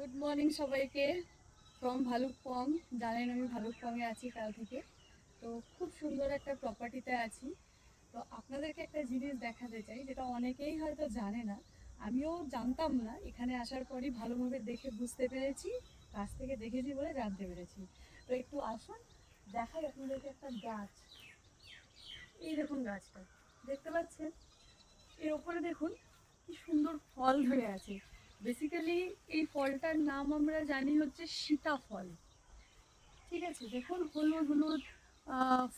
Good morning সবাইকে from Bhalukpong. জানেন আমি ভালুকপংয়ে আছি কাল থেকে। তো খুব সুন্দর একটা প্রপার্টিতে আছি। তো আপনাদেরকে একটা জিনিস দেখাতে চাই, যেটা অনেকেই হয়তো জানে না। আমিও জানতাম না, এখানে আসার পরই ভালোভাবে দেখে বুঝতে পেরেছি, কাছ থেকে দেখেছি বলে জানতে পেরেছি। তো একটু আসুন, দেখাই আপনাদেরকে একটা গাছ। এই দেখুন গাছটা, দেখতে পাচ্ছেন? এর ওপরে দেখুন কি সুন্দর ফল ধরে আছে। বেসিক্যালি এই ফলটার নাম আমরা জানি হচ্ছে সীতাফল। ঠিক আছে, দেখুন হলুদ হলুদ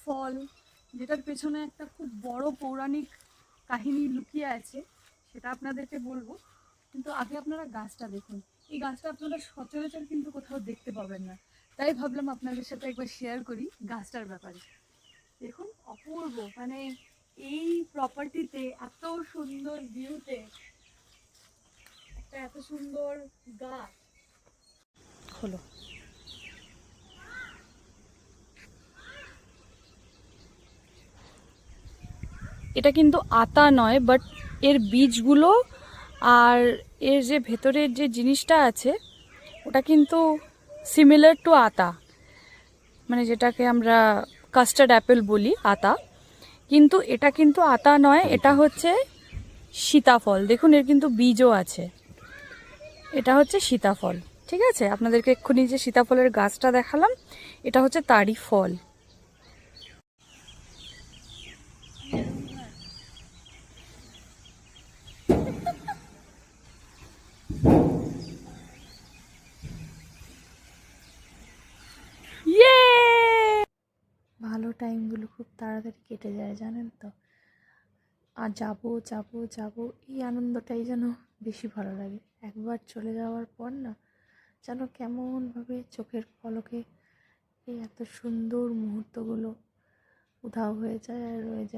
ফল, যেটার পেছনে একটা খুব বড় পৌরাণিক কাহিনী লুকিয়ে আছে, সেটা আপনাদেরকে বলবো। কিন্তু আগে আপনারা গাছটা দেখুন। এই গাছটা আপনারা সচরাচর কিন্তু কোথাও দেখতে পাবেন না। তাই ভাবলাম আপনাদের সাথে একবার শেয়ার করি গাছটার ব্যাপারে। দেখুন অপূর্ব, মানে এই প্রপার্টিতে এত সুন্দর ভিউতে একটা এত সুন্দর গাছ হলো। এটা কিন্তু আতা নয়, বাট এর বীজগুলো আর এর যে ভেতরের যে জিনিসটা আছে ওটা কিন্তু সিমিলার টু আতা, মানে যেটাকে আমরা কাস্টার্ড অ্যাপেল বলি আতা। কিন্তু এটা কিন্তু আতা নয়, এটা হচ্ছে সীতাফল। দেখুন এর কিন্তু বীজও আছে। এটা হচ্ছে সীতাফল। ঠিক আছে, আপনাদেরকে এক্ষুনি যে সীতাফলের গাছটা দেখালাম, এটা হচ্ছে তারই ফল। ইয়ে, ভালো টাইমগুলো খুব তাড়াতাড়ি কেটে যায় জানেন তো। আর যাবো যাবো যাবো, এই আনন্দটাই যেন বেশি ভালো লাগে। একবার চলে যাওয়ার পর না, যেন কেমনভাবে চোখের পলকে এই এত সুন্দর মুহূর্তগুলো উধাও হয়ে যায় আর রয়ে যায়।